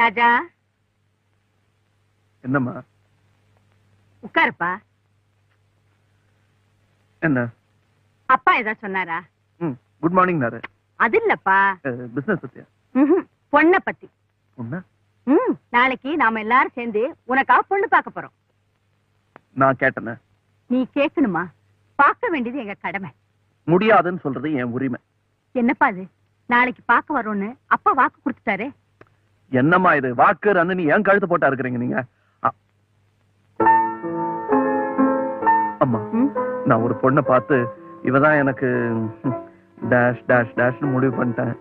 ராஜா, என்னம்மா? உட்காருப்பா. என்ன? அப்பா ஏதாவது சொன்னாரா? குட் மார்னிங் நாரு. அது இல்லப்பா, பிசினஸ் பத்தியா? பொண்ண பத்தி. பொண்ணா? நாளைக்கு நாம எல்லாரும் சேர்ந்து உனக்காக பொண்ணு பார்க்க போறோம். நான் கேட்டேன. நீ கேட்கணுமா? பார்க்க வேண்டியது எங்க கடமை. முடியாதுன்னு சொல்றது என் உரிமை. என்னப்பா இது? நாளைக்கு பார்க்க வரோன்னு அப்பா வாக்கு கொடுத்துட்டாரு. என்னம்மா இது? வாக்கு ரன்னு ஏன் கழுத்து போட்டா இருக்கிறீங்க நீங்க? அம்மா, நான் ஒரு பொண்ணை பார்த்து இவதான் எனக்கு டேஷ் டேஷ் டேஷ் முடிவு பண்ணிட்டேன்.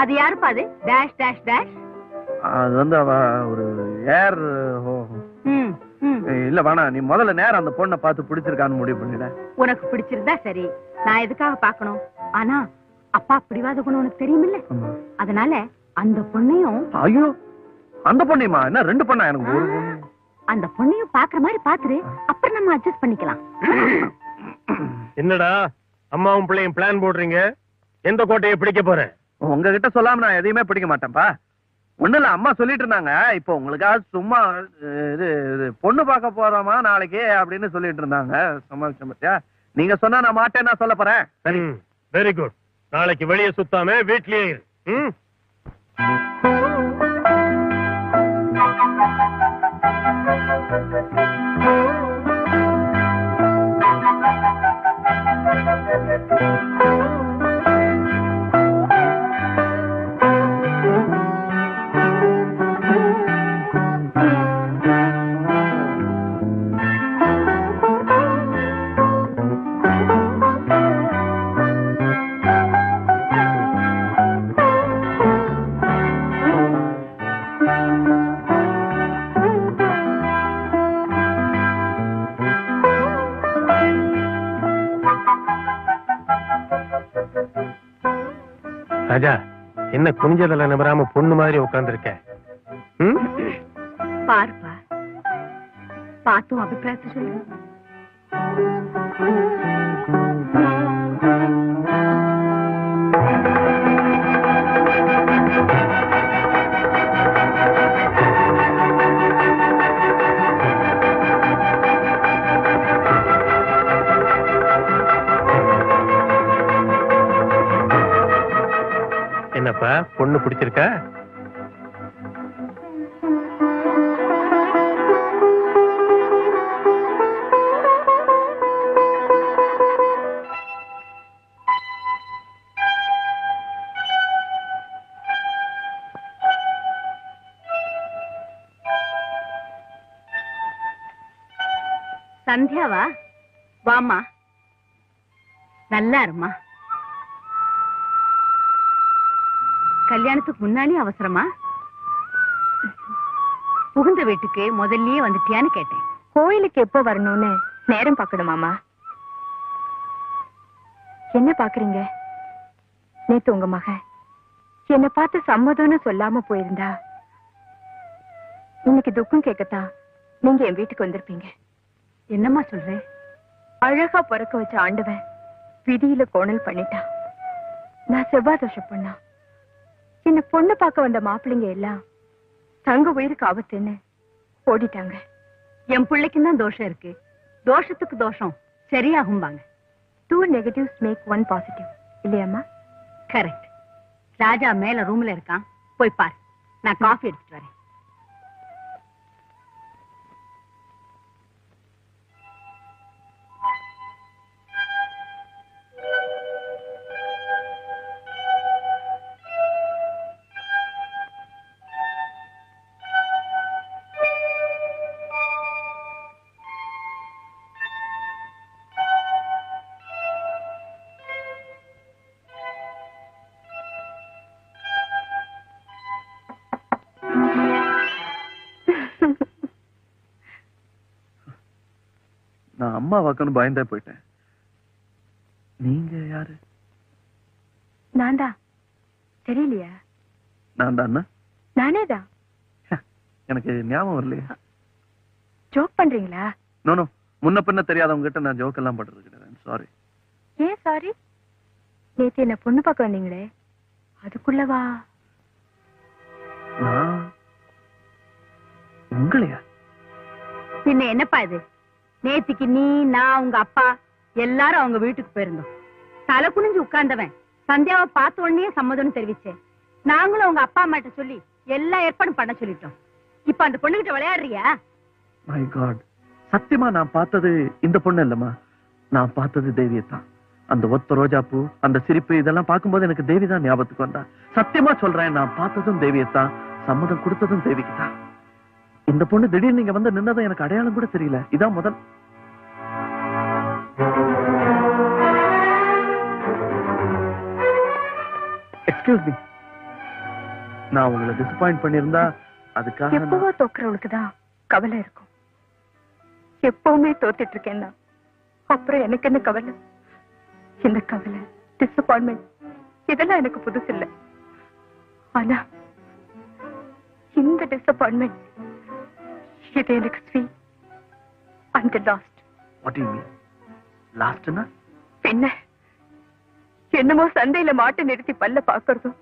அது யாருப்பா அது? Dash dash dash. அது வந்து அவ ஒரு ஏர். இல்ல வேணா, நீ முதல்ல நேரம் அந்த பொண்ணை பார்த்து பிடிச்சிருக்கான்னு முடிவு பண்ணிட. உனக்கு பிடிச்சிருந்தா சரி, நான் எதுக்காக பார்க்கணும்? ஆனா அப்பா பிடிவாத குணம் உனக்கு தெரியுமில்ல, அதனால அந்த பொண்ணையும். ஐயோ, அந்த பொண்ணையுமா? என்ன ரெண்டு பொண்ணா? எனக்கு ஒரு பொண்ணு. அந்த பொண்ணையும் பாக்குற மாதிரி பாத்துரு, அப்புறம் நம்ம அட்ஜஸ்ட் பண்ணிக்கலாம். என்னடா அம்மாவும் பிள்ளையும் பிளான் போடுறீங்க? எந்த கோட்டையை பிடிக்க போறேன்? உங்ககிட்ட சொல்லாம நான் எதையுமே பிடிக்க மாட்டேன்ப்பா. ஒண்ணு இல்ல, அம்மா சொல்லிட்டு இருந்தாங்க. இப்போ உங்களுக்காக சும்மா இது பொண்ணு பார்க்க போறோமா நாளைக்கு அப்படின்னு சொல்லிட்டு இருந்தாங்க. சமாளிச்ச பத்தியா? நீங்க சொன்னா நான் மாட்டேன், நான் சொல்ல போறேன். சரி, வெரி குட். நாளைக்கு வெளியே சுத்தாம வீட்லயே இரு. ராஜா, என்ன குனிஞ்சதில் நம்பராம பொண்ணு மாதிரி உட்கார்ந்துருக்க? பாருப்பா, பார்த்தும் அபிப்பிராயத்தை சொல்லு. என்னப்பா, பொண்ணு பிடிச்சிருக்கா? சந்தியாவா? வாமா, நல்லா இருமா. கல்யாணத்துக்கு முன்னாலே அவசரமா? புகுந்த வீட்டுக்கு முதல்லயே வந்துட்டியான்னு கேட்டேன். கோயிலுக்கு எப்போ வரணும்னு நேரம் பார்க்கணுமாமா? என்ன பாக்குறீங்க? நேத்து உங்க மகன் என்ன பார்த்து சம்மதம்னு சொல்லாம போயிருந்தா இன்னைக்கு துக்கம் கேட்கத்தான் நீங்க என் வீட்டுக்கு வந்திருப்பீங்க. என்னம்மா சொல்றேன்? அழகா பிறக்க வச்ச ஆண்டவன் விதியில கோணல் பண்ணிட்டான். நான் செவ்வாய் தோஷம் பண்ணா. என்ன பொண்ணு பார்க்க வந்த மாப்பிள்ளைங்க எல்லாம் தங்க உயிருக்கு ஆபத்துன்னு ஓடிட்டாங்க. என் பிள்ளைக்கும் தான் தோஷம் இருக்கு. தோஷத்துக்கு தோஷம் சரியாகும்பாங்க. 2 negatives make 1 positive. இல்லையாம்மா? கரெக்ட். ராஜா மேல ரூம்ல இருக்கான், போய் பாரு. நான் காஃபி எடுத்துட்டு வரேன். நான் அம்மா வாக்குன்னு பயந்தே போயிட்டேன். நீங்க யாரு? நான் தான். தெரியலையா? நான் தான். நானே தான். எனக்கு ஞாபகம் வரலையே. ஜோக் பண்றீங்களா? நோ, முன்ன பின்ன தெரியாதவங்க கிட்ட நான் ஜோக் எல்லாம் பண்றது கிடையாது. சாரி. ஏன் சாரி? நேத்து என்ன பொண்ணு பார்க்க வந்தீங்களே, அதுக்குள்ளவா? நான் உங்களையா? பின்ன என்னப்பா இது? நேத்திக்கு நீ, நான், உங்க அப்பா எல்லாரும் அவங்க வீட்டுக்கு போயிருந்தோம். தலை குனிஞ்சு உட்கார்ந்தவன் சந்தியாவை பார்த்த உடனே சம்மதம்னு தெரிவிச்சேன். நாங்களும் உங்க அப்பா அம்மாட்ட சொல்லி எல்லா ஏற்பாடும் பண்ண சொல்லிட்டோம். இப்ப அந்த பொண்ணுகிட்ட விளையாடுறியா? மை காட், சத்தியமா நான் பார்த்தது இந்த பொண்ணு இல்லம்மா. நான் பார்த்தது தேவியத்தான். அந்த ஒத்த ரோஜாப்பூ, அந்த சிரிப்பு, இதெல்லாம் பார்க்கும்போது எனக்கு தேவி தான் ஞாபகத்துக்கு வந்தா. சத்தியமா சொல்றேன், நான் பார்த்ததும் தேவியத்தான், சம்மதம் கொடுத்ததும் தேவிக்கு தான். இந்த பொண்ணு திடீர்னு நீங்க வந்து நின்னதும் எனக்கு அடையாளம் கூட தெரியல. இதான் முதல். எக்ஸ்கியூஸ் மீ, நான் உங்களை டிசப்பாயிண்ட் பண்ணிருந்தா அதுக்காக எப்பவோ தோக்குறவளுக்குதான் கவலை இருக்கும். எப்பவுமே தோத்துட்டு இருக்கேன்னா அப்புறம் எனக்கு என்ன கவலை? இந்த கவலை, டிசப்பாயின்மெண்ட் இதெல்லாம் எனக்கு புதுசு இல்லை. ஆனா இந்த டிசப்பாயின்மெண்ட் இது எனக்கு sweet and lost. What you mean லாஸ்ட்னா? என்ன என்னமோ சந்தையில மாட்டை நிறுத்தி பல்ல பாக்குறதும்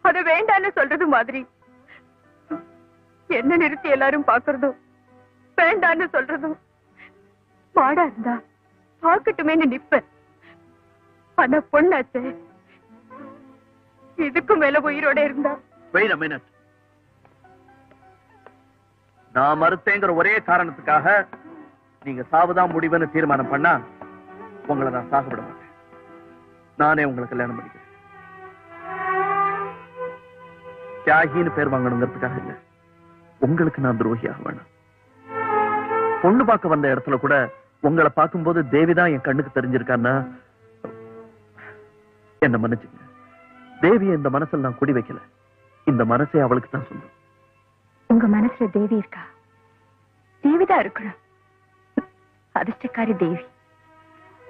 அது வேண்டான்னு சொல்றது மாதிரி என்ன நிறுத்தி எல்லாரும் பாக்குறதும் வேண்டான்னு சொல்றதும். மாடா இருந்தா பாக்கட்டுமே நிப்பேன். ஆனா பொண்ணாச்சே, இதுக்கும் மேல உயிரோட இருந்தா. Wait a minute. நான் மறுத்தேங்கிற ஒரே காரணத்துக்காக நீங்க சாவுதான் முடிவுன்னு தீர்மானம் பண்ணா உங்களை நான் சாகப்பட மாட்டேன். நானே உங்களை கல்யாணம் பண்ணிக்கிறேன். தியாகின்னு பேர் வாங்கணுங்கிறதுக்காக இல்ல, உங்களுக்கு நான் துரோகியாக வேணாம். பொண்ணு பார்க்க வந்த இடத்துல கூட உங்களை பார்க்கும்போது தேவிதான் என் கண்ணுக்கு தெரிஞ்சிருக்கான்னா என்ன மன்னிச்சுங்க. தேவியை இந்த மனசுல நான் குடி வைக்கல. இந்த மனசே அவளுக்கு தான் சொந்தம். உங்க மனசுல தேவி இருக்கா? தேவிதான் இருக்கணும். அதிர்ஷ்டக்காரி தேவி.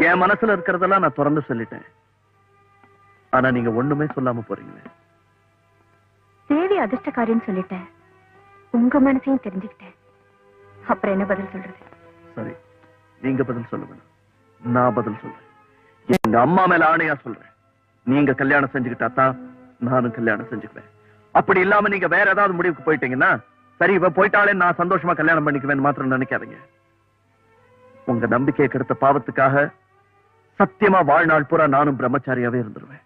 என் மனசுல இருக்கிறதெல்லாம் நான் திறந்து சொல்லிட்டேன். ஆனா நீங்க ஒண்ணுமே சொல்லாம போறீங்களே. தேவி அதிர்ஷ்டக்காரின்னு சொல்லிட்டேன், உங்க மனசையும் தெரிஞ்சுக்கிட்டேன். அப்புறம் என்ன பதில் சொல்றது? சரி, நீங்க பதில் சொல்ல வேணாம், நான் பதில் சொல்றேன். எங்க அம்மா மேல ஆணையா சொல்றேன், நீங்க கல்யாணம் செஞ்சுக்கிட்டா தான் நானும் கல்யாணம் செஞ்சுக்குவேன். அப்படி இல்லாம நீங்க வேற ஏதாவது முடிவுக்கு போயிட்டீங்கன்னா, சரி இவ போயிட்டாலே நான் சந்தோஷமா கல்யாணம் பண்ணிக்குவேன் மாத்திரம் நினைக்காதீங்க. உங்க நம்பிக்கையை கெடுத்த பாவத்துக்காக சத்தியமா வாழ்நாள் பூரா நானும் பிரம்மச்சாரியாவே இருந்துருவேன்.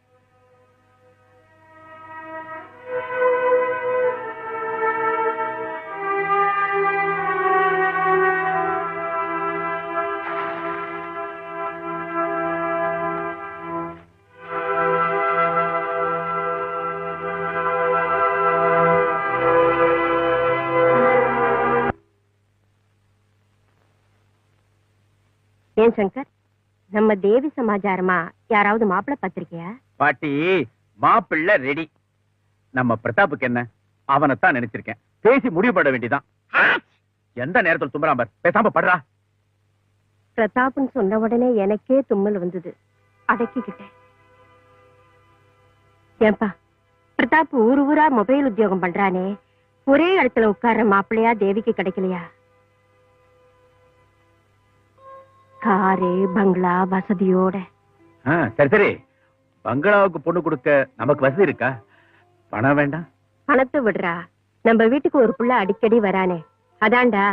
ஏன் சங்கர், நம்ம தேவி சமாச்சாரமா யாராவது மாப்பிள்ளை பார்த்திருக்கியா? பாட்டி, மாப்பிள்ளை ரெடி. நம்ம பிரதாப்புக்கு என்ன, அவனைத்தான் நினைச்சிருக்கேன். பேசி முடிவு பண்ண வேண்டியதான். எந்த நேரத்தில் தும்புறான் பார், பேசாம படுறா. பிரதாப்னு சொன்ன உடனே எனக்கே தும்மல் வந்தது, அடக்கிக்கிட்டேன். ஏன்பா, பிரதாப் ஊர் ஊரா மொபைல் உத்தியோகம் பண்றானே, ஒரே இடத்துல உட்கார்ற மாப்பிள்ளையா தேவிக்கு கிடைக்கலையா? காரு பங்களா வசதியோட. சரி சரி, பங்களாவுக்கு பொண்ணு கொடுக்க நமக்கு வசதி இருக்கா? பணம் வேண்டாம். பணத்தை விடுறா, நம்ம வீட்டுக்கு ஒரு புள்ள அடிக்கடி வரானே, அதான்டா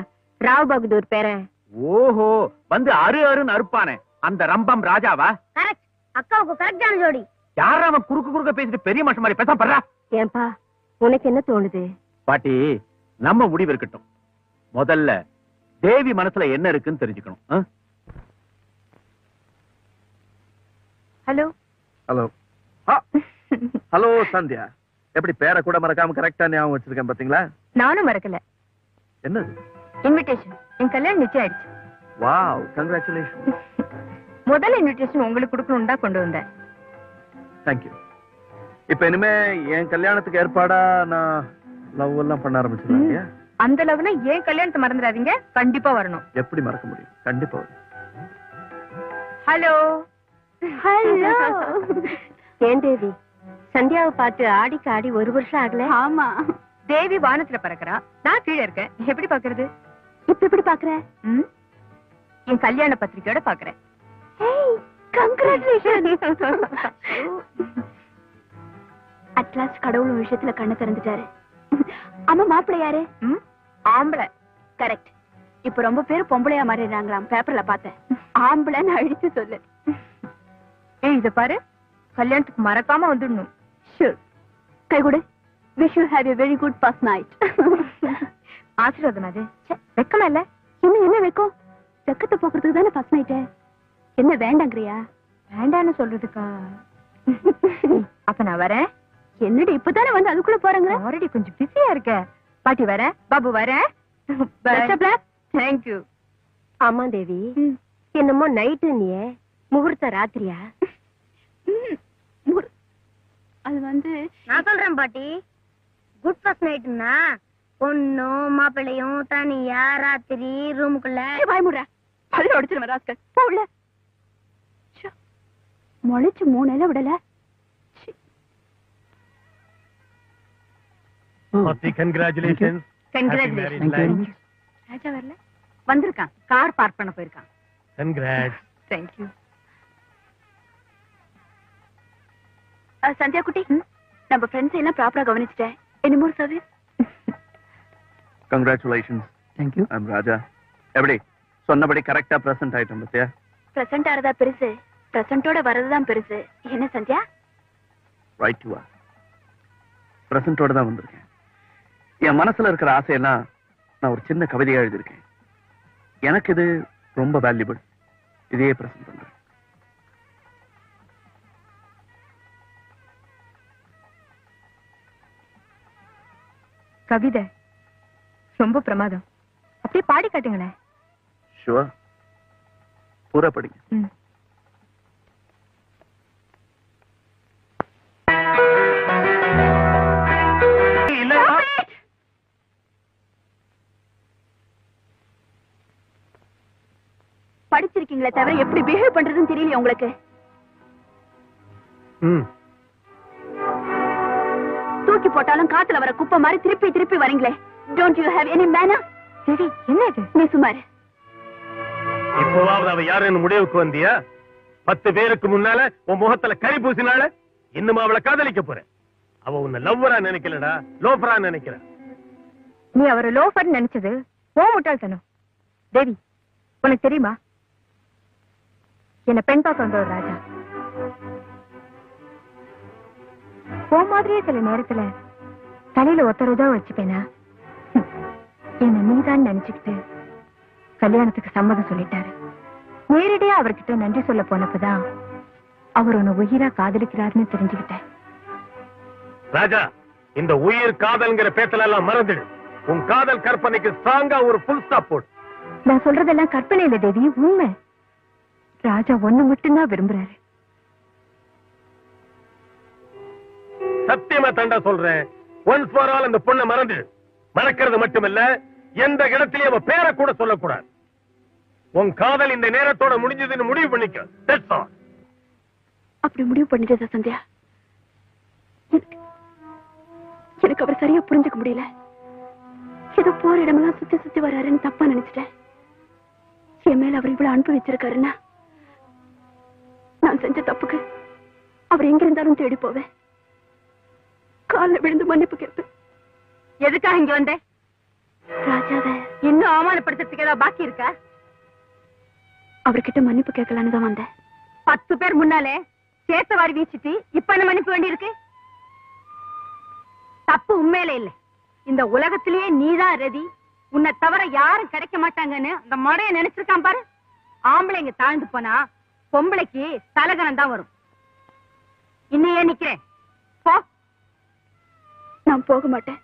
ராவ் பகதூர் பேரன். ஓஹோ, வந்து அருன்னு அறுப்பானே அந்த ரம்பம் ராஜாவா? கரெக்ட், அக்காவுக்கு கரெக்டான ஜோடி. யாரா அவன் குறுக்கு குறுக்க பேசிட்டு பெரிய மனுஷன் மாதிரி பேசாம படுறா. ஏன்பா, உனக்கு என்ன தோணுது? பாட்டி, நம்ம முடிவு இருக்கட்டும். முதல்ல தேவி மனசுல என்ன இருக்குன்னு தெரிஞ்சுக்கணும். ஹலோ ஹலோ ஹலோ சந்தியா, எப்படி பேரை கூட மறக்காம கரெக்டா ஞாபகம் வச்சிருக்கேன் பாத்தீங்களா? நானும் மறக்கல. என்னது? இன்விடேஷன். என் கல்யாணம் நிச்சயம் ஆயிடுச்சு. Wow, congratulation. முதல் இன்விடேஷன் உங்களுக்கு கொடுக்கணும்னு தான் கொண்டு வந்தேன். தேங்க்யூ. இப்ப இனிமே என் கல்யாணத்துக்கு ஏற்பாடா நான் லவ் எல்லாம் பண்ண ஆரம்பிச்சிருக்கேன். அந்த லவ்ல ஏன் கல்யாணத்தை மறந்துடாதீங்க, கண்டிப்பா வரணும். எப்படி மறக்க முடியும்? கண்டிப்பா வரும். Hello hello. ஏன் தேவி, சந்தியாவை பார்த்து ஆடிக்கு ஆடி ஒரு வருஷம் ஆகல? ஆமா, தேவி வானத்துல பறக்கிறா, நான் கீழே இருக்கேன். எப்படி பாக்குறது? இப்ப எப்படி பாக்குற? என் கல்யாண பத்திரிக்கையோட பாக்குறேன். அட்லாஸ்ட் கடவுள் விஷயத்துல கண்ணு திறந்துட்டாரு. அம்மா, மாப்பிள்ளை யாரு? ஆம்பளை. கரெக்ட். இப்ப ரொம்ப பேர் பொம்பளையா மாறிடுறாங்களாம், பேப்பர்ல பார்த்தேன். ஆம்பளைன்னு அழிச்சு சொல்லு. ஏய் இத பாரு, கல்யாணத்துக்கு மறக்காம வந்துடணும். ஷூர். கை கொடு. Wish you have a very good first night. ஆசீர்வாதம் அது. வெக்கமா இல்ல? இன்னும் என்ன வெக்கம்? வெக்கத்தை போக்குறதுக்கு தானே ஃபர்ஸ்ட் நைட்டு. என்ன வேண்டாங்கறியா? வேண்டான்னு சொல்றதுக்கா? அப்ப நான் வரேன். என்னடி இப்பதானே வந்து அதுக்குள்ள போறங்க? ஆல்ரெடி கொஞ்சம் பிஸியா இருக்க. பாட்டி வரேன், பாபு வரேன். தேங்க்யூ. ஆமா தேவி, என்னமோ நைட்டு நீ முகூர்த்த ராத்திரியா? அது வந்து நான் சொல்றேன் பாட்டி. குட் ஃபர்ஸ்ட் நைட்னா பொண்ணும் மாப்பிள்ளையும் தனியா ராத்திரி ரூமுக்குள்ள. வாய் முடுற, பல்ல உடைச்சிருவேன் ராஸ்கல். போல முளைச்சு 3 இலை விடல. கங்க்ராச்சுலேஷன்ஸ். கங்க்ராச்சுலேஷன். ராஜா வரல? வந்திருக்கான், கார் பார்க் பண்ண போயிருக்கான். கங்க்ராட்ஸ். தேங்க்யூ. சந்தியா குட்டி, நம்ம ஃப்ரெண்ட்ஸ் எல்லாம் ப்ராப்பரா கவனிச்சிட்டேன். Any more service? Congratulations. Thank you. I'm Raja. எப்படி சொன்னபடி கரெக்டா பிரசன்ட் ஆயிட்டோம் பத்தியா? பிரசன்ட் ஆறதா பெருசு, பிரசன்ட்டோட வரதுதான் பெருசு. என்ன சந்தியா? Right you are. பிரசன்ட்டோட தான் வந்திருக்கேன். என் மனசுல இருக்கிற ஆசையெல்லாம் நான் ஒரு சின்ன கவிதையா எழுதியிருக்கேன். எனக்கு இது ரொம்ப வேல்யூபிள். இதையே பிரசன்ட் பண்றேன். கவிதை ரொம்ப பிரமாதம். அப்படியே பாடி காட்டுங்களேன். ஷுவர். பூரா படிங்க. படிச்சிருக்கீங்களே தவிர எப்படி பிஹேவ் பண்றதுன்னு தெரியல உங்களுக்கு. தூக்கி போட்டாலும் காத்துல வர குப்பை மாதிரி திருப்பி திருப்பி வரீங்களே. Don't you have any manner? சரி, என்ன இது? நீ சுமார். இப்போவாவது அவ யாருன்னு முடிவுக்கு வந்தியா? 10 பேருக்கு முன்னால உன் முகத்துல கறி பூசினால இன்னும் அவளை காதலிக்க போற. அவ உன்னை லவ்வரா நினைக்கலடா, லோஃபரா நினைக்கிற. நீ அவரை லோஃபர் நினைச்சது ஓ முட்டாள்தனம். தேவி, உனக்கு தெரியுமா என்ன பெண் பார்க்க வந்த ஒரு ராஜா போ மாதிரியே சில நேரத்துல தலையில ஒத்தரவுதான் வச்சுப்பேனா? என்ன நீதான் நினைச்சுக்கிட்டு கல்யாணத்துக்கு சம்மதம் சொல்லிட்டாரு. நேரடியா அவர்கிட்ட நன்றி சொல்ல போனப்பதான் அவர் உன்னை உயிரா காதலிக்கிறாருன்னு தெரிஞ்சுக்கிட்டேன். ராஜா, இந்த உயிர் காதல்ங்கிற பேச்சல எல்லாம் மறந்துடு. உன் காதல் கற்பனைக்கு ஸ்ட்ராங்கா ஒரு ஃபுல் ஸ்டாப் போடு. நான் சொல்றதெல்லாம் கற்பனை இல்ல தேவி, உண்மை. ராஜா ஒண்ணு மட்டும்தான் விரும்புறாரு. சத்தியமா தண்டா சொல்றேன். ஒன்ஸ் ஃபார் ஆல் அந்த பொண்ணை மறந்துடு. மறக்கிறது மட்டுமல்ல, எந்த இடத்திலேயும் அவ பேரை கூட சொல்லக்கூடாது. உன் காதல் இந்த நேரத்தோட முடிஞ்சதுன்னு முடிவு பண்ணிக்க. That's all. அப்படி முடிவு பண்ணிட்டதா சந்தியா? எனக்கு அவர் சரியா புரிஞ்சுக்க முடியல. ஏதோ போற இடமெல்லாம் சுத்தி சுத்தி வர்றாருன்னு தப்பா நினைச்சிட்டேன். என் மேல அவர் இவ்வளவு அன்பு வச்சிருக்காருன்னா நான் செஞ்ச தப்புக்கு அவர் எங்க இருந்தாலும் தேடி போவேன். காலில் விழுந்து மன்னிப்பு கேட்பேன். எதுக்காக இங்க வந்தேன்? ராஜாவை இன்னும் அவமானப்படுத்துறதுக்கு ஏதாவது பாக்கி இருக்கா? அவர்கிட்ட மன்னிப்பு கேட்கலான்னு தான் வந்தேன். 10 பேர் முன்னாலே சேத்த வாரி வீசிட்டு இப்ப என்ன மன்னிப்பு வேண்டி இருக்கு? தப்பு உண்மையில இல்ல. இந்த உலகத்திலேயே நீதான் ரதி, உன்னை தவிர யாரும் கிடைக்க மாட்டாங்கன்னு அந்த மடைய நினைச்சிருக்கான் பாரு. ஆம்பளைங்க தாழ்ந்து போனா பொம்பளைக்கு தலகனம் தான் வரும். இன்னும் ஏன் நிக்கிறேன்? போ. நான் போக மாட்டேன்.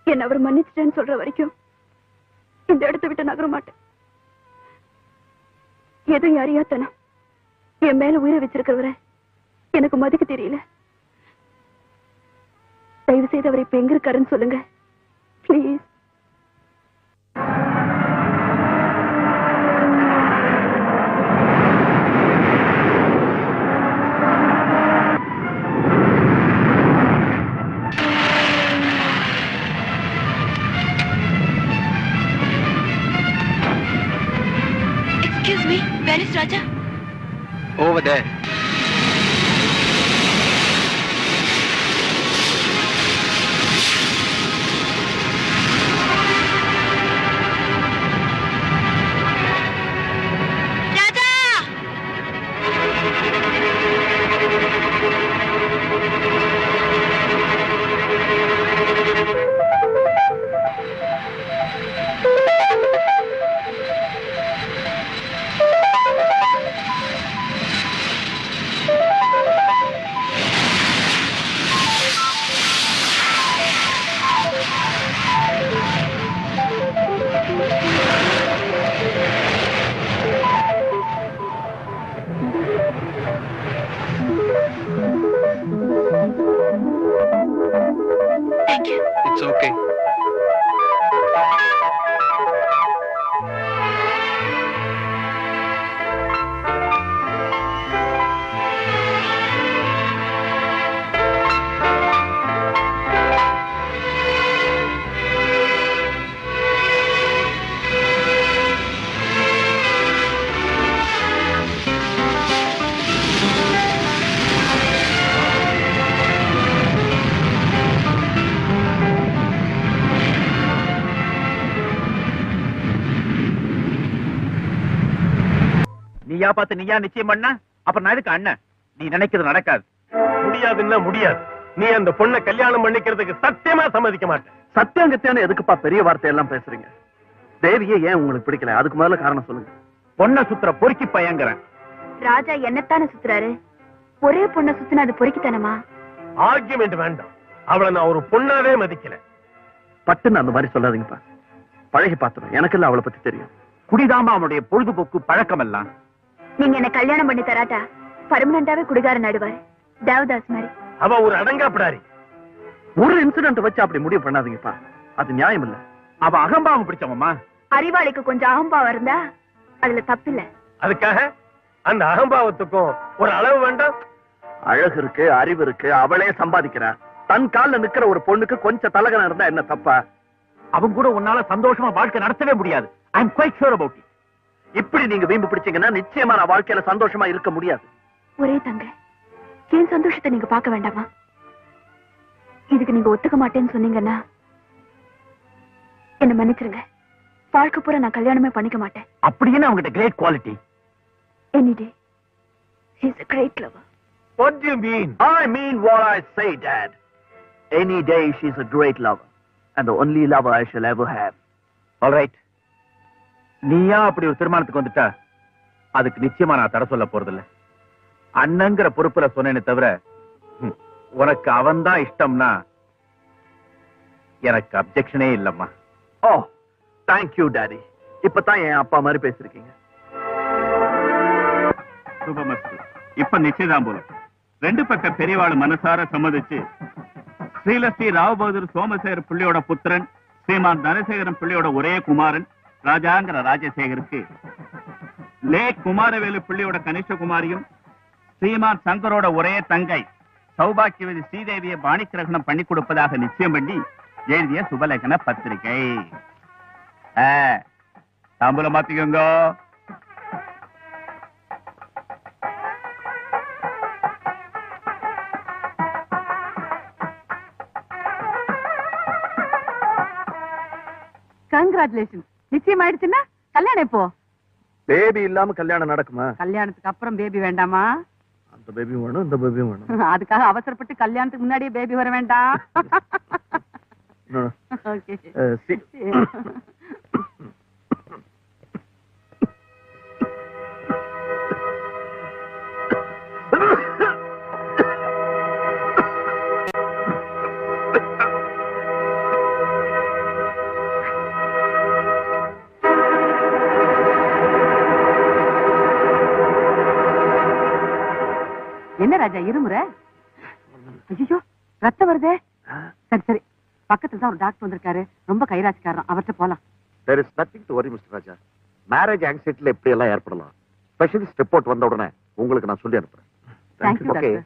என்ன அவர் மன்னிச்சிட்டேன்னு சொல்ற வரைக்கும் இந்த இடத்தை விட்டு நகர மாட்டேன். ஏதோ அறியாத்தனம் என் மேல உயிரை வச்சிருக்கிறவரை எனக்கு மதிக்க தெரியல. தயவு செய்து அவரை இப்ப எங்க இருக்காருன்னு சொல்லுங்க please. Excuse me, where is Raja? Over there. நீயா பார்த்து நீயா நிச்சயம் பண்ண அப்புறம் நான் எதுக்கு அண்ணன்? நீ நினைக்கிறது நடக்காது. முடியாதுன்னா முடியாது. நீ அந்த பொண்ணை கல்யாணம் பண்ணிக்கிறதுக்கு சத்தியமா சம்மதிக்க மாட்டேன். சத்தியங்கத்தியான எதுக்குப்பா பெரிய வார்த்தையெல்லாம் பேசுறீங்க? தேவியே ஏன் உங்களுக்கு பிடிக்கல? அதுக்கு முதல்ல காரணம் சொல்லுங்க. பொண்ணை சுத்துற பொறுக்கி பயங்கறேன். ராஜா என்னத்தானே சுத்துறாரு? ஒரே பொண்ணை சுத்தினா அது பொறுக்கித்தனமா? ஆர்கியுமெண்ட் வேண்டாம். அவளை நான் ஒரு பொண்ணாவே மதிக்கல. பட்டுன்னு அந்த மாதிரி சொல்லாதீங்கப்பா. பழகி பார்த்துடும். எனக்கு இல்ல அவளை பத்தி தெரியும். குடிதாமா அவனுடைய பொழுதுபோக்கு பழக்கம் எல்லாம். நீங்க என்ன கல்யாணம் பண்ணி தராட்டா பர்மனண்டாவே குடிகாரன் நடுவாரு, தேவதாஸ் மாதிரி. அவ ஒரு அடங்காப்பிடாரி. ஒரு இன்சிடென்ட் வச்சு அப்படி முடிவு பண்ணாதீங்கப்பா. அது நியாயம் இல்ல. அவ அகம்பாவம் பிடிச்சவம்மா. அறிவாளிக்கு கொஞ்சம் அகம்பாவம் இருந்தா அதுல தப்பில்ல. அதுக்காக அந்த அகம்பாவத்துக்கும் ஒரு அளவு வேண்டாம். அழகு இருக்கு, அறிவு இருக்கு, அவளே சம்பாதிக்கிறா. தன் கால்ல நிக்கிற ஒரு பொண்ணுக்கு கொஞ்சம் தலகனம் இருந்தா என்ன தப்பா? அவங்க கூட உன்னால சந்தோஷமா வாழ்க்கை நடத்தவே முடியாது. ஐ அம் குவைட் ஷூர் அபௌட் இட். இப்படி நீங்க வீம்பு பிடிச்சீங்கன்னா நிச்சயமா நான் வாழ்க்கையில சந்தோஷமா இருக்க முடியாது. ஒரே தங்க, என் சந்தோஷத்தை நீங்க பார்க்க வேண்டாமா? இதுக்கு நீங்க ஒத்துக்க மாட்டேன்னு சொன்னீங்கன்னா என்ன மன்னிச்சிருங்க. வாழ்க்கை பூரா நான் கல்யாணமே பண்ணிக்க மாட்டேன். அப்படின்னு அவங்ககிட்ட great quality. Any day, he's a great lover. What do you mean? I mean what I say, Dad. Any day she's a great lover and the only lover I shall ever have. All right. நீயா அப்படி ஒரு தீர்மானத்துக்கு வந்துட்டா அதுக்கு நிச்சயமா நான் தடை சொல்ல போறதில்ல. அண்ணங்கிற பொறுப்புல சொன்னேனே தவிர உனக்கு அவன் தான் இஷ்டம்னா எனக்கு அப்செக்ஷனே இல்லம்மா. Oh, thank you, Daddy. இப்பதான் என் அப்பா மாதிரி பேசிருக்கீங்க. சுபமஸ்து. இப்ப நிச்சயதாம்பூலம். ரெண்டு பக்க பெரியவாள் மனசார சம்மதிச்சு ஸ்ரீலஸ்ரீ ராவ் பகதூர் சோமசேகர் பிள்ளையோட புத்திரன் ஸ்ரீமான் தனசேகரன் பிள்ளையோட ஒரே குமாரன் ராஜாங்கிற ராஜசேகருக்கு லேக் குமாரவேலு பிள்ளையோட கனிஷ்ட குமாரியும் ஸ்ரீமான் சங்கரோட ஒரே தங்கை சௌபாக்கியவதி ஸ்ரீதேவியை பாணிக்கிரகணம் பண்ணி கொடுப்பதாக நிச்சயம் பண்ணி எழுதிய சுபலேகன பத்திரிகை. தாம்பூலம் மாத்திக்கோங்க. கங்க்ராச்சுலேஷன். நிச்சயம் ஆயிடுச்சுன்னா கல்யாணம் எப்போ? பேபி இல்லாம கல்யாணம் நடக்குமா? கல்யாணத்துக்கு அப்புறம் பேபி வேண்டாமா? அந்த பேபியும் வேணும், இந்த பேபியும் வேணும். அதுக்காக அவசரப்பட்டு கல்யாணத்துக்கு முன்னாடியே பேபி வர வேண்டாம். Okay. என்ன ராஜா இருமுற? ஐயோ ரத்தம் வருதே. சரி சரி, பக்கத்துல தான் ஒரு டாக்டர் வந்திருக்காரு, ரொம்ப கைராசிக்காரன், அவர்கிட்ட போலாம். There is nothing to worry, Mr. Raja. Marriage ஆங்ஸைட்டில எப்படி எல்லாம் ஏற்படலாம். ஸ்பெஷலிஸ்ட் ரிப்போர்ட் வந்த உடனே உங்களுக்கு நான் சொல்லி அனுப்புறேன். Thank you, Okay. doctor.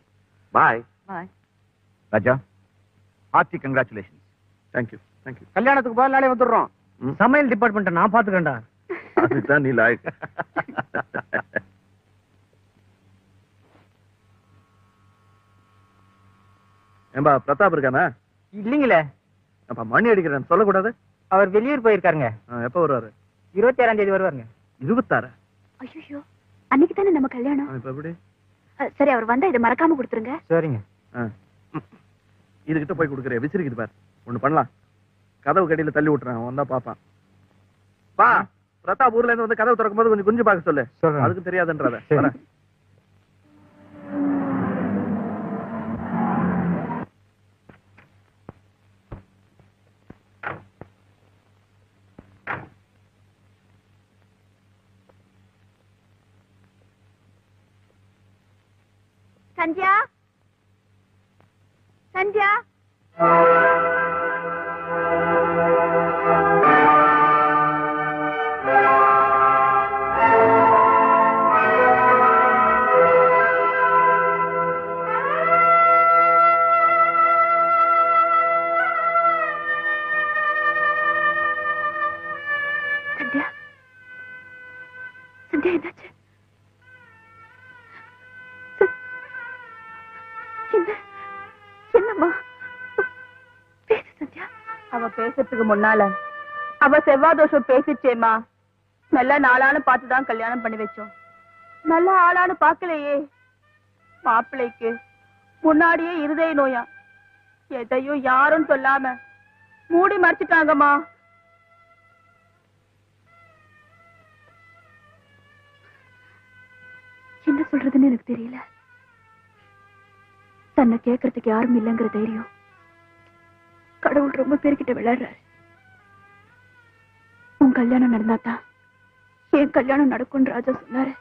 Bye. Bye. Raja, hearty congratulation. Thank you thank you. கல்யாணத்துக்கு போக நாளே வந்துடுறோம். சமையல் டிபார்ட்மெண்ட் நான் பாத்துக்கண்டா. அதுதான் நீ லாய்க்கு. ஏம்பா பிரதாப் இருக்கானா? இல்லீங்களே. அப்ப மணி அடிக்கிறேன் சொல்லக்கூடாது. அவர் வெளியூர் போயிருக்காருங்க. எப்ப வருவாரு? 26ஆம் தேதி வருவாருங்க. 26? ஐயோ, அன்னைக்கு தானே நம்ம கல்யாணம். இப்ப எப்படி? சரி, அவர் வந்தா இதை மறக்காம கொடுத்துருங்க. சரிங்க. இதுகிட்ட போய் கொடுக்குறேன், விசிறிக்குது பாரு. ஒண்ணு பண்ணலாம், கதவு கடியில தள்ளி விட்டுறேன், வந்தா பாப்பான். பா பிரதாப் ஊர்ல இருந்து வந்து கதவு திறக்கும் போது கொஞ்சம் குஞ்சு பார்க்க சொல்லு. அதுக்கு தெரியாதுன்றத. சந்தியா, சந்தியா. சந்தியா, சந்தியா என்னாச்சு? என்னம்மா பேசு சந்தியா. அவ பேசுறதுக்கு முன்னால அவ செவ்வாய் தோஷம் பேசிச்சேமா. நல்ல நாளான பார்த்துதான் கல்யாணம் பண்ணி வச்சோம். நல்ல ஆளான்னு பாக்கலையே. மாப்பிள்ளைக்கு முன்னாடியே இருதய நோயா, எதையும் யாரும் சொல்லாம மூடி மறைச்சிட்டாங்கம்மா. என்ன சொல்றதுன்னு எனக்கு தெரியல. தன்னை கேட்கறதுக்கு யாரும் இல்லைங்கிற தைரியம் கடவுள் ரொம்ப பேர்கிட்ட விளையாடுறாரு. உன் கல்யாணம் நடந்தாதான் என் கல்யாணம் நடக்கும் ராஜா சொன்னாரு.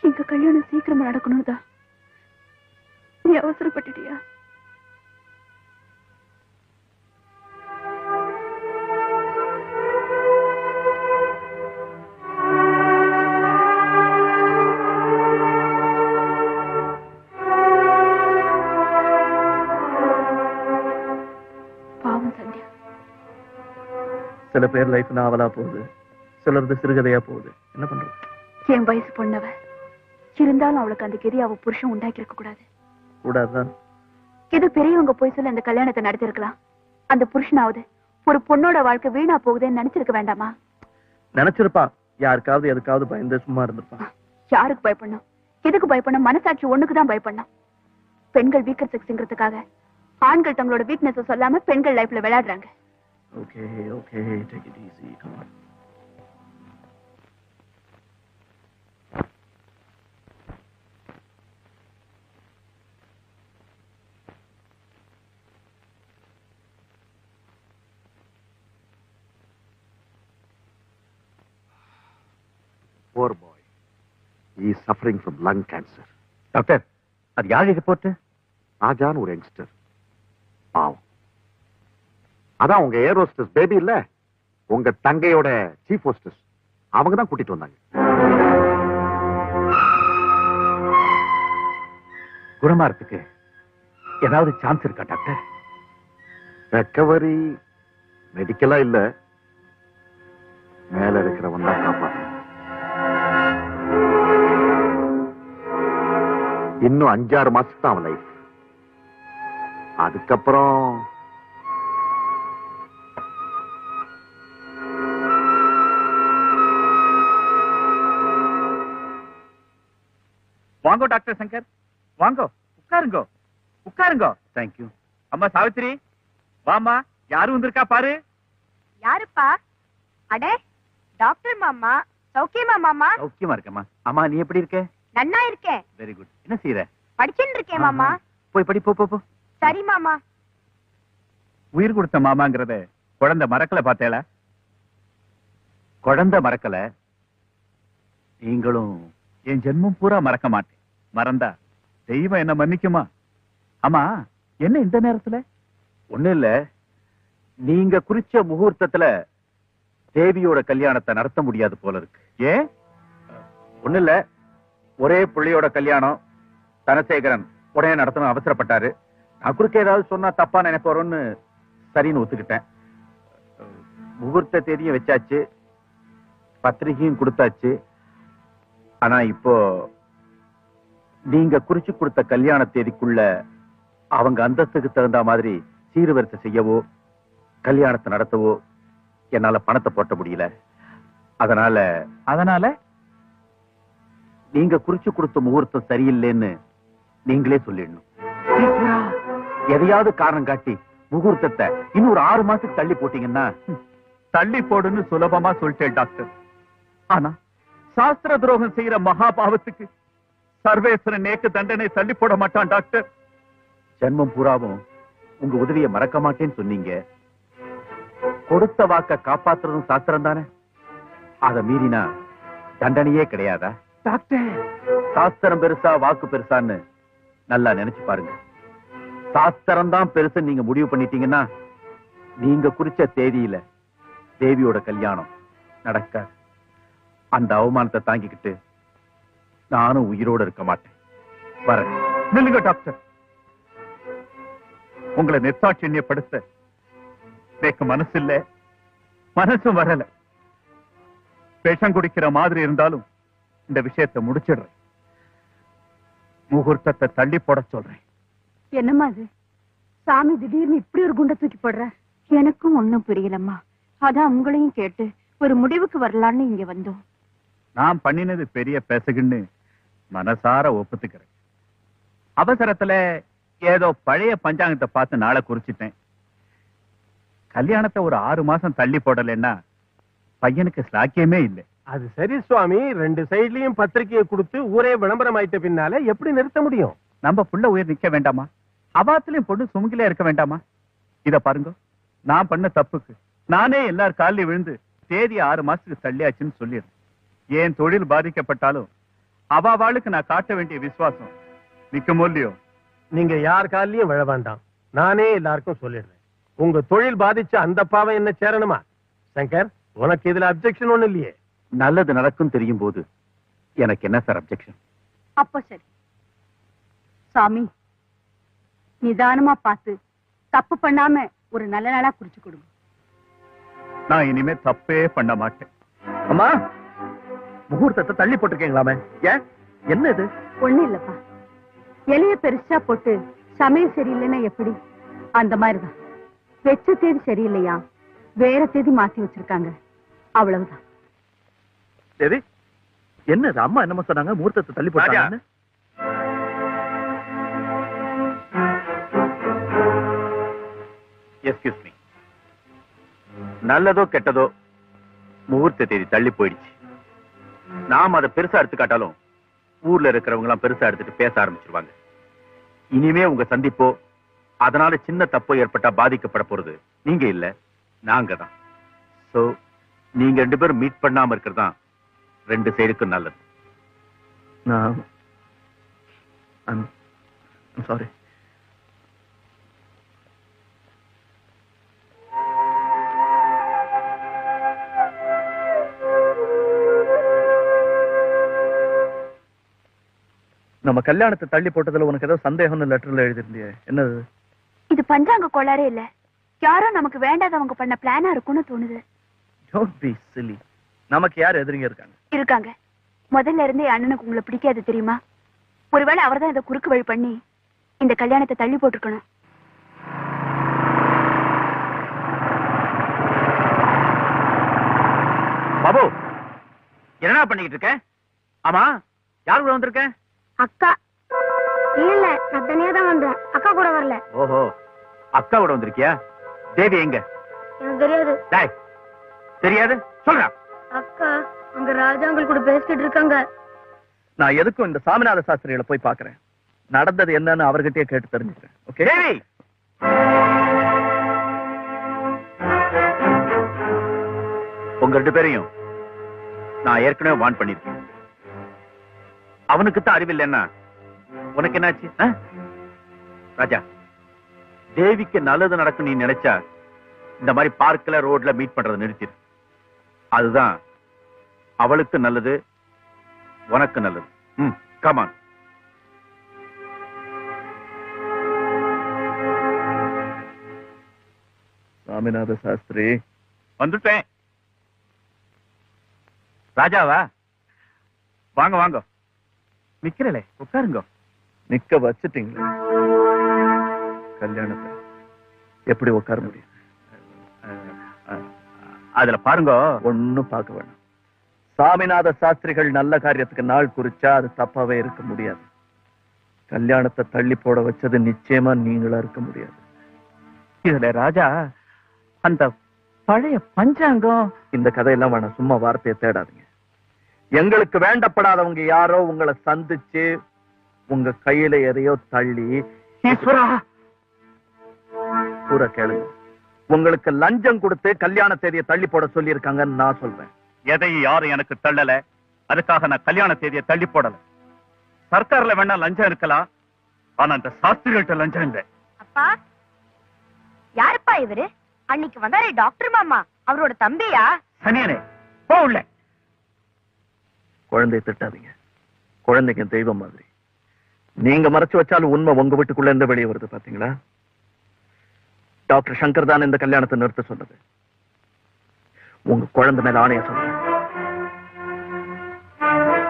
எங்க கல்யாணம் சீக்கிரமா நடக்கணும் தான். நீ அவசரப்பட்டுட்டியா? பாவம் சந்தியா. சில பேர் லைஃப் நாவலா போகுது, சிலரது சிறுகதையா போகுது. என்ன பண்றது? என் வயசு பொண்ணவ இருந்தாலும் அவளுக்கு அந்த கெதி அவ புருஷன் உண்டாக்கி இருக்க கூடாது. கூடாதுதான். ஏதோ பெரியவங்க போய் சொல்ல அந்த கல்யாணத்தை நடத்திருக்கலாம். அந்த புருஷனாவது ஒரு பொண்ணோட வாழ்க்கை வீணா போகுதுன்னு நினைச்சிருக்க வேண்டாமா? நினைச்சிருப்பான். யாருக்காவது எதுக்காவது பயந்து சும்மா இருந்திருப்பான். யாருக்கு பயப்படணும்? எதுக்கு பயப்படணும்? மனசாட்சி ஒண்ணுக்குதான் பயப்படணும். பெண்கள் வீக்கர் செக்ஸ்ங்கிறதுக்காக ஆண்கள் தங்களோட வீக்னஸ் சொல்லாம பெண்கள் லைஃப்ல விளையாடுறாங்க. Okay okay, take it easy. Come on. Poor boy. He is suffering from lung cancer. Doctor, அது யாரு ரிப்போர்ட்? ராஜான் ஒரு யங்ஸ்டர். பாவம். அதான் உங்க ஏர் ஹோஸ்டஸ் பேபி இல்ல, உங்க தங்கையோட சீஃப் ஹோஸ்டஸ், அவங்க தான் கூட்டிட்டு வந்தாங்க. குணமாறதுக்கு ஏதாவது சான்ஸ் இருக்கா டாக்டர்? ரெக்கவரி மெடிக்கலா இல்ல, மேல இருக்கிறவன் தான் காப்பாற்றணும். இன்னும் 5-6 மாசத்துக்கு தான் அவன் லைஃப். அதுக்கப்புறம் வாங்கோ டாக்டர் சங்கர், வாங்கோ, உட்காருங்கோ உட்காருங்கோ. தேங்க்யூ. அம்மா சாவித்திரி, வாமா, யாரும் வந்திருக்கா பாரு. யாருப்பா? அடே, டாக்டர் மாமா. சௌக்கியமா மாமா? சௌக்கியமா இருக்கம்மா. அம்மா, நீ எப்படி இருக்க? நன்னா இருக்கேன். Very good. என்ன செய்யற? படிச்சுட்டு இருக்கேன் மாமா. போய் படி, போ போ போ. சரி மாமா. உயிர் கொடுத்த மாமாங்கிறத குழந்தை மறக்கல பார்த்தேல? குழந்தை மறக்கல, நீங்களும் என் ஜென்மம் பூரா மறக்க மாட்டேன். மறந்தா தெய்வம் என்ன மன்னிக்குமா? ஆமா, என்ன இந்த நேரத்துல? ஒண்ணு இல்ல, நீங்க குறிச்ச முகூர்த்தத்துல தேவியோட கல்யாணத்தை நடத்த முடியாது போல இருக்கு. ஏன்? ஒண்ணு இல்ல, ஒரே பிள்ளையோட கல்யாணம் தனசேகரன் உடனே நடத்தணும் அவசரப்பட்டாரு. நான் குறுக்க ஏதாவது சொன்னா தப்பா நினைப்பு வரும்னு சரின்னு ஒத்துக்கிட்டேன். முகூர்த்த தேதியும் வச்சாச்சு, பத்திரிகையும் கொடுத்தாச்சு. ஆனா இப்போ நீங்க குறிச்சு கொடுத்த கல்யாண தேதிக்குள்ள அவங்க அந்தஸ்துக்கு தகுந்த மாதிரி சீர்வரிசை செய்யவோ கல்யாணத்தை நடத்தவோ என்னால பணத்தை போட்ட முடியல. அதனால நீங்க குறிச்சு கொடுத்த முகூர்த்தம் சரியில்லைன்னு நீங்களே சொல்லிடணும். எதையாவது காரணம் காட்டி முகூர்த்தத்தை இன்னும் ஒரு 6 மாசத்துக்கு தள்ளி போட்டீங்கன்னா. தள்ளி போடுன்னு சுலபமா சொல்லிட்டேன் டாக்டர். ஆனா சாஸ்திர துரோகம் செய்யற மகா பாவத்துக்கு சர்வேஸ்வரன் நேக்கு தண்டனை தள்ளி போட மாட்டான் டாக்டர். ஜென்மம் பூராவும் உங்க உதவியை மறக்க மாட்டேன்னு சொன்னீங்க. கொடுத்த வாக்க காப்பாத்துறதும் சாஸ்திரம் தானே. அதை மீறினா தண்டனையே கிடையாதா டாக்டர்? சாஸ்திரம் பெருசா வாக்கு பெருசான்னு நல்லா நினைச்சு பாருங்க. சாஸ்திரம் தான் பெருசு நீங்க முடிவு பண்ணிட்டீங்கன்னா நீங்க குறிச்ச தேதியில தேவியோட கல்யாணம் நடக்காது. அந்த அவமானத்தை தாங்கிக்கிட்டு நானும் உயிரோட இருக்க மாட்டேன். வரேன். நில்லுங்க டாக்டர். உங்களை நிர்தாட்சியப்படுத்த எனக்கு மனசு இல்ல, மனசும் வரல. விஷம் குடிக்கிற மாதிரி இருந்தாலும் இந்த விஷயத்தை முடிச்சிடுறேன். முகூர்த்தத்தை தள்ளி போட சொல்றேன். என்னம்மா அது? சாமி திடீர்னு இப்படி ஒரு குண்டை தூக்கி போடுற? எனக்கும் ஒண்ணும் புரியலம்மா. அதான் உங்களையும் கேட்டு ஒரு முடிவுக்கு வரலான்னு இங்க வந்தோம். நான் பண்ணினது பெரிய பெசகுன்னு மனசார ஒப்புத்துக்கிறேன். அவசரத்துல ஏதோ பழைய பஞ்சாங்கத்தை பார்த்து நாளை குறிச்சிட்டேன். கல்யாணத்தை ஒரு 6 மாசம் தள்ளி போடலன்னா பையனுக்கு ஸ்லாக்கியமே இல்லை. அது சரி சுவாமி, 2 சைட்லயும் பத்திரிகையை கொடுத்து ஊரே விளம்பரம் ஆயிட்ட பின்னால எப்படி நிறுத்த முடியும்? நம்ம புள்ள உயிர் நிக்க வேண்டாமா? அபாத்திலையும் பொண்ணு சுமுகிலே இருக்க வேண்டாமா? இத பாருங்க, நான் பண்ண தப்புக்கு நானே எல்லார் காலில் விழுந்து தேதி 6 மாசத்துக்கு தள்ளியாச்சுன்னு சொல்லிடுறேன். ஏன் தொழில் பாதிக்கப்பட்டாலும் அவாவாளுக்கு நான் காட்ட வேண்டிய விசுவாசம் நிக்குமோ இல்லையோ? நீங்க யார் காலிலையும் விழ வேண்டாம், நானே எல்லாருக்கும் சொல்லிடுறேன். உங்க தொழில் பாதிச்ச அந்த பாவம் என்ன சேரணுமா? சங்கர், உனக்கு இதுல அப்செக்ஷன் ஒண்ணு இல்லையே? நல்லது நடக்கும் தெரியும் போது எனக்கு என்ன சார் அப்செக்ஷன்? அப்போ சரி சாமி, நிதானமா பார்த்து தப்பு பண்ணாம ஒரு நல்ல நாளா குறிச்சு கொடுங்க. நான் இனிமே தப்பே பண்ண மாட்டேன். அம்மா, முகூர்த்தத்தை தள்ளி போட்டிருக்கீங்களாமே, ஏன்? என்ன இது? ஒண்ணு இல்லப்பா, இலைய பெருசா போட்டு சமையல் சரியில்லைன்னா எப்படி, அந்த மாதிரிதான். வெச்ச தேதி சரியில்லையா, வேற தேதி மாத்தி வச்சிருக்காங்க, அவ்வளவுதான். தேவி, என்னது? அம்மா என்னமா சொன்னாங்க? முகூர்த்தத்தை தள்ளி போட்டாங்க. Excuse me. நல்லதோ கெட்டதோ முகூர்த்த தேதி தள்ளி போயிடுச்சு. நாம் அதை பெருசா எடுத்துக்காட்டாலும் ஊர்ல இருக்கிறவங்க எல்லாம் பெருசா எடுத்துட்டு பேச ஆரம்பிச்சிருவாங்க. இனிமே உங்க சந்திப்போ அதனால சின்ன தப்போ ஏற்பட்டா பாதிக்கப்பட போறது நீங்க இல்ல, நாங்க தான். சோ நீங்க 2 பேரும் மீட் பண்ணாம இருக்கிறதுதான் 2 சைடுக்கும் நல்லது. சாரி. நம்ம கல்யாணத்தை தள்ளி போட்டதுல உனக்கு ஏதோ சந்தேகம்னு லெட்டர்ல எழுதிருந்தியே, என்னது? இது பஞ்சாங்க கோளாறே இல்ல, யாரோ நமக்கு வேண்டாதவங்க பண்ண பிளானா இருக்கும்னு தோணுது. Don't be silly. நமக்கு யார் எதிரிங்க இருக்காங்க? இருக்காங்க. முதல்ல இருந்தே அண்ணனுக்கு உங்களை பிடிக்காது தெரியுமா? ஒருவேளை அவர்தான் இதை குறுக்கு வழி பண்ணி இந்த கல்யாணத்தை தள்ளி போட்டிருக்கணும். பாபு, என்னடா பண்ணிக்கிட்டு இருக்க? ஆமா, யார் கூட வந்திருக்க? அக்கா. இல்ல, நான் தனியா தான் வந்தேன், அக்கா கூட வரல. ஓஹோ, அக்கா கூட வந்திருக்கியா? தேவி எங்க? எனக்கு தெரியாது. டேய், தெரியாது சொல்றா. அக்கா அங்க ராஜாங்கள் கூட பேசிட்டு இருக்காங்க. நான் எதுக்கும் இந்த சாமிநாத சாஸ்திரிகளை போய் பாக்குறேன். நடந்தது என்னன்னு அவர்கிட்டயே கேட்டு தெரிஞ்சுக்கிறேன். ஓகே? தேவி, உங்க 2 பேரையும் நான் ஏற்கனவே வார்ன் பண்ணிருக்கேன். அவனுக்கு தான் அறிவில்லைன்னா உனக்கு என்னாச்சு? ராஜா, தேவிக்கு நல்லது நடக்கும் நீ நினைச்சா இந்த மாதிரி பார்க்ல ரோட்ல மீட் பண்றதை நிறுத்திடு. அதுதான் அவளுக்கு நல்லது, உனக்கு நல்லது. கமான். சாமிநாத சாஸ்திரி, வந்துட்டேன். ராஜாவா? வாங்க வாங்க, நிக்கிறலே, உட்காருங்க. நிக்க வச்சுட்டீங்களே, கல்யாணத்தை எப்படி உட்கார முடியும்? அதுல பாருங்க. ஒண்ணும் பார்க்க வேண்டாம். சாமிநாத சாஸ்திரிகள் நல்ல காரியத்துக்கு நாள் குறிச்சா அது தப்பாவே இருக்க முடியாது. கல்யாணத்தை தள்ளி போட வச்சது நிச்சயமா நீங்களா இருக்க முடியாது. இதுல ராஜா, அந்த பழைய பஞ்சாங்கம், இந்த கதையெல்லாம் வேணாம், சும்மா வார்த்தையை தேடாதீங்க. எங்களுக்கு வேண்டப்படாதவங்க யாரோ உங்களை சந்திச்சு உங்க கையில எதையோ தள்ளி, ஈஸ்வரா, பூரா கேளுங்க, உங்களுக்கு லஞ்சம் கொடுத்து கல்யாண தேதியை தள்ளி போட சொல்லி இருக்காங்கன்னு நான் சொல்றேன். எதையும் யாரும் எனக்கு தள்ளல, அதுக்காக நான் கல்யாண தேதியை தள்ளி போடல. சர்க்கார்ல வேணா லஞ்சம் இருக்கலாம், ஆனா அந்த சாஸ்திரிகள்ட்ட லஞ்சம் இல்லை. அப்பா, யாருப்பா இவரு? அன்னைக்கு வந்தாரே டாக்டர் மாமா, அவரோட தம்பியா? சனியனே, போகல. குழந்தையை திட்டாதீங்க, குழந்தைக்கு தெய்வம் மாதிரி. நீங்க மறைச்சு வச்சாலும் உண்மை உங்க வீட்டுக்குள்ள இருந்து வெளியே வருது, பாத்தீங்களா? டாக்டர் சங்கர் தான் இந்த கல்யாணத்தை நிறுத்த சொன்னது. உங்க குழந்தை மேல ஆணைய சொன்னேன்.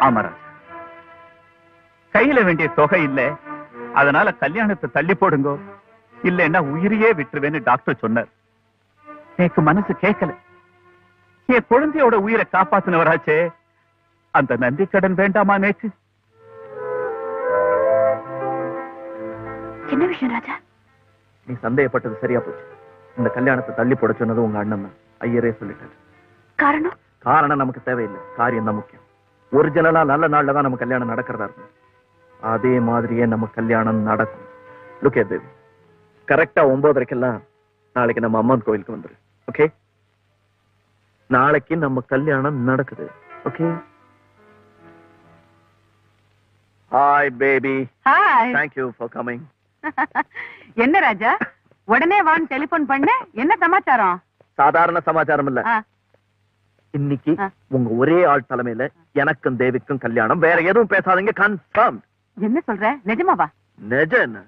ஆமாராஜ், கையில வேண்டிய தொகை இல்ல, அதனால கல்யாணத்தை தள்ளி போடுங்க, இல்லைன்னா உயிரையே விட்டுருவேன்னு டாக்டர் சொன்னார். எனக்கு மனசு கேட்கல. என் குழந்தையோட உயிரை காப்பாத்தினவராச்சே, அந்த நன்றி கடன் வேண்டாமா நேற்று? என்ன விஷயம் ராஜா? நீ சந்தேகப்பட்டது சரியா போச்சு. இந்த கல்யாணத்தை தள்ளி போட சொன்னது உங்க அண்ணன் தான். ஐயரே சொல்லிட்டாரு. காரணம்? காரணம் நமக்கு தேவையில்லை, காரியம் தான் முக்கியம். ஒரிஜினலா நல்ல நாள்ல தான் நம்ம கல்யாணம் நடக்கிறதா இருக்கும். அதே மாதிரியே நம்ம கல்யாணம் நடக்கும். Look at this. கரெக்டா 9:30க்கெல்லாம் நாளைக்கு நம்ம அம்மன் கோயிலுக்கு வந்துரு. ஓகே? நாளைக்கு நம்ம கல்யாணம் நடக்குது. Okay? Hi baby. Hi. Thank you for coming. என்ன ராஜா உடனே வான்னு டெலிபோன் பண்ண? என்ன சமாச்சாரம்? சாதாரண சமாச்சாரம் இல்ல. ஆ, இன்னைக்கு உங்க ஒரே ஆள் தலைமையில எனக்கும் தேவிக்கும் கல்யாணம். வேற எதுவும் பேசாதீங்க. கன்ஃபார்ம். என்ன சொல்ற? நிஜமாவா? நிஜம்.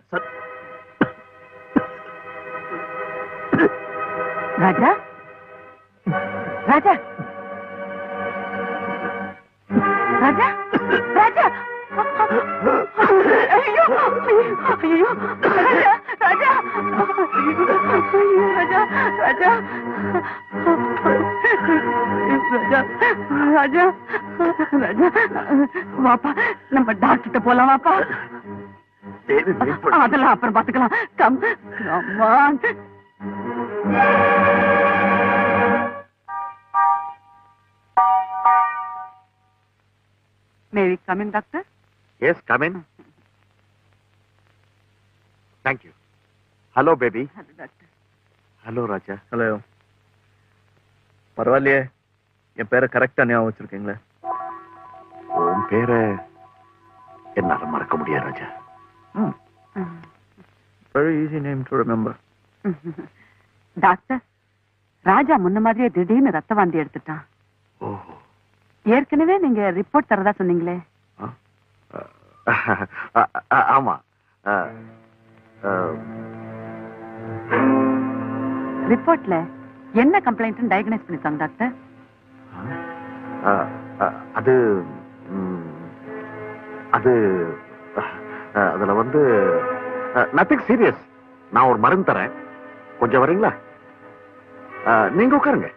ராஜா ராஜா ராஜா ராஜா ஐயோ ஐயோ ராஜா ராஜா ராஜா ராஜா ராஜா ராஜா வாப்பா, நம்ம டாக்டர்கிட்ட போலாம் வாப்பா. அதெல்லாம் அப்புறம் பாத்துக்கலாம். Come come on. May we come in, doctor? Yes, come in. Thank you. Hello, baby. Hello, doctor. Hello, Raja. Hello. பரவாயில்லையே, என் பேரை கரெக்டா ஞாபகம் வச்சிருக்கீங்களே. உன் பேரை என்னால மறக்க முடியாது Raja. Very easy name to remember. Doctor, Raja முன்ன மாதிரியே திடீர்னு ரத்த வாந்தி எடுத்துட்டான். ஓஹோ. ஏற்கனவே நீங்க ரிப்போர்ட் தரதா சொன்னீங்களே. ஆமா. ரிப்போர்ட்ல என்ன கம்ப்ளைண்ட் டயக்னைஸ் பண்ணிருக்காங்க டாக்டர்? அது அது அதுல வந்து நத்திங் சீரியஸ். நான் ஒரு மருந்து தரேன், கொஞ்சம் வரீங்களா? நீங்க உட்காருங்க.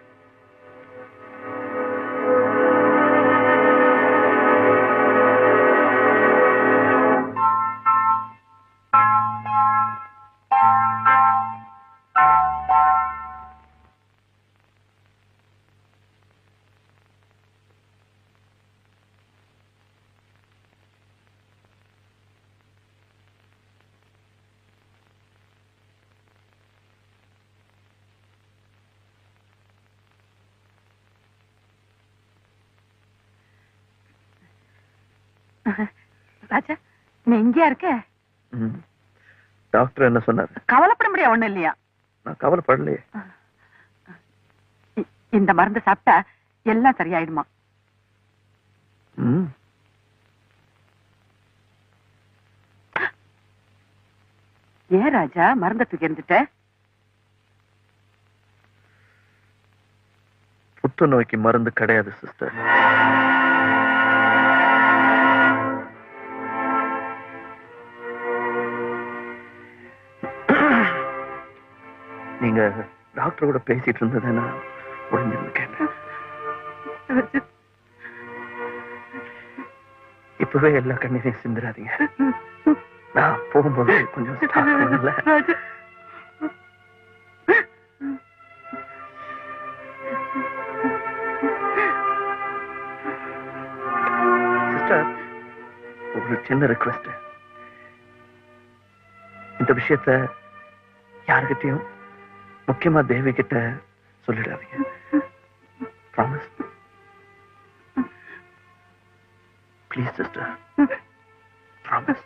ராஜா, நீ இங்கேயா இருக்க? டாக்டர் என்ன சொன்னாரு? கவலைப்பட முடியாது, ஒண்ணு இல்லையா? நான் கவலைப்படலையே. இந்த மருந்து சாப்பிட்டா எல்லாம் சரியாயிடுமா? ஏன் ராஜா மருந்த தூக்கி இருந்துட்ட? புற்றுநோய்க்கு மருந்து கிடையாது சிஸ்டர். நீங்க டாக்டர் கூட பேசிட்டு இருந்ததுன்னா ஒளிஞ்சிருக்கேன். இப்பவே எல்லா கண்ணீரையும் சிந்துறாதீங்க. நான் போகும்போது கொஞ்சம் சாப்பிடணும்ல. சிஸ்டர், ஒரு சின்ன ரிக்வெஸ்ட். இந்த விஷயத்த யாருக்கிட்டையும், முக்கியமா தேவி கிட்ட சொல்லிடாதீங்க. ப்ராமிஸ். Please sister, promise.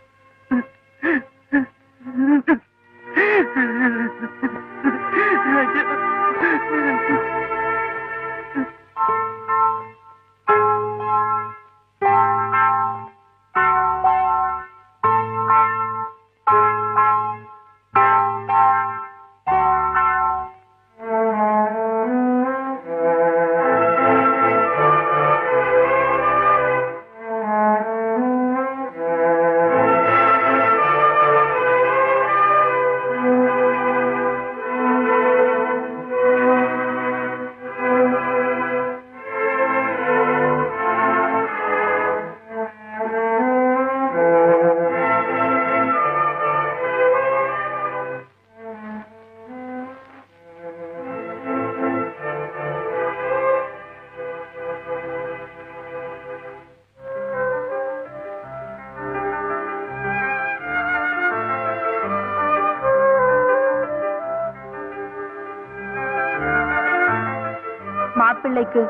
மாப்பிள்ளைக்கு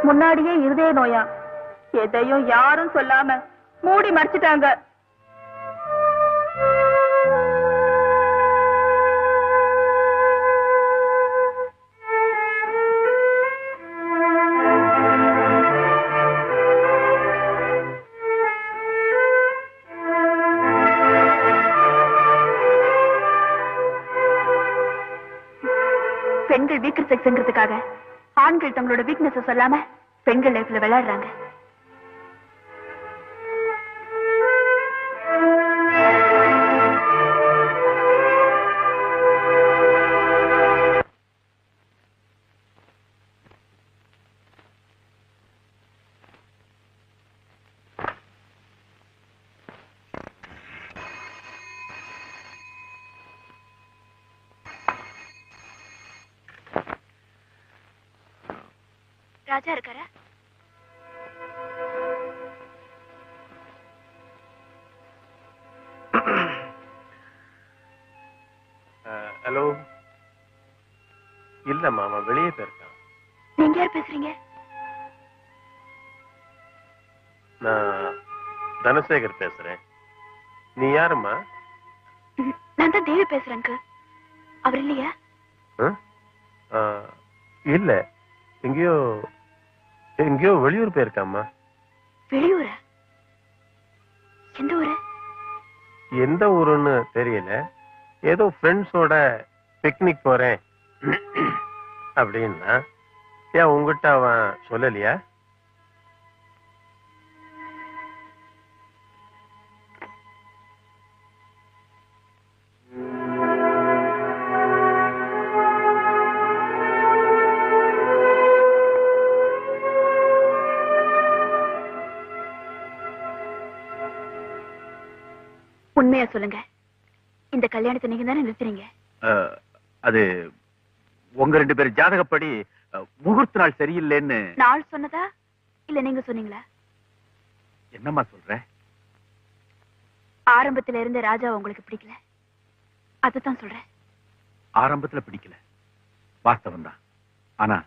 முன்னாடியே இருதய நோயா, எதையும் யாரும் சொல்லாம மூடி மறைச்சிட்டாங்க. பெண்கள் வீக்கர் செக்ஸ்ங்கிறதுக்காக ஆண்கள் தங்களோட வீக்னஸ் சொல்லாம பெண்கள் லைஃப்ல விளையாடுறாங்க. ராஜா இருக்காரா? ஹலோ. இல்ல மாமா, வெளியே போயிருக்கான். நீங்க யார் பேசுறீங்க? நான் தனசேகர் பேசுறேன். நீ யாருமா? நான் தான் தேவி பேசுறேங்க. அவர் இல்லையா? இல்ல, எங்கேயோ எங்கேயோ வெளியூர் போயிருக்காமா. வெளியூரா? எந்த ஊரு? எந்த ஊருன்னு தெரியல. ஏதோ ஃப்ரெண்ட்ஸோட பிக்னிக் போறேன் அப்படின்னா. ஏன் உங்ககிட்ட அவன் சொல்லலையா? உண்மையா சொல்லுங்க, இந்த கல்யாணத்தை நீங்க தானே நிறுத்துறீங்க? அது உங்க 2 பேர் ஜாதகப்படி முகூர்த்த நாள் சரியில்லைன்னு. நாள் சொன்னதா இல்ல நீங்க சொன்னீங்களா? என்னம்மா சொல்ற? ஆரம்பத்துல இருந்த ராஜா உங்களுக்கு பிடிக்கல, அதுதான் சொல்றேன். ஆரம்பத்துல பிடிக்கல, வாஸ்தவம் தான். ஆனா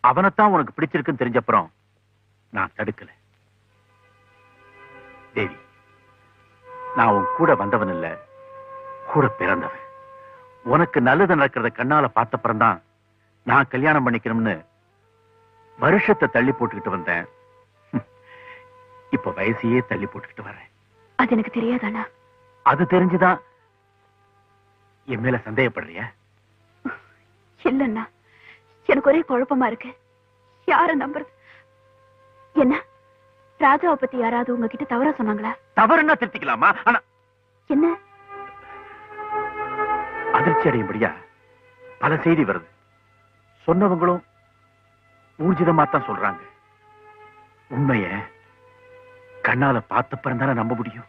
அவனைத்தான் உனக்கு பிடிச்சிருக்குன்னு தெரிஞ்சப்புறம் நான் தடுக்கல. தேவி, நான் உன் கூட வந்தவன் இல்ல, கூட பிறந்தவன். உனக்கு நல்லது நடக்கிறத கண்ணால பார்த்தப்புறம் தான் நான் கல்யாணம் பண்ணிக்கணும்னு வருஷத்தை தள்ளி போட்டுக்கிட்டு வந்தேன். இப்ப வயசையே தள்ளி போட்டுக்கிட்டு வரேன். அது எனக்கு தெரியாதானா? அது தெரிஞ்சுதான் என் மேல சந்தேகப்படுறிய? இல்லன்னா எனக்கு ஒரே குழப்பமா இருக்கு. யார நம்புறது? என்ன ராஜாவை பத்தி யாராவது உங்ககிட்ட தவறா சொன்னாங்களா? தவறுன்னா திருத்திக்கலாமா? ஆனா என்ன அதிர்ச்சி அடையும்படியா பல செய்தி வருது. சொன்னவங்களும் ஊர்ஜிதமா தான் சொல்றாங்க. உண்மைய கண்ணால பார்த்தப்பறம் தானே நம்ப முடியும்.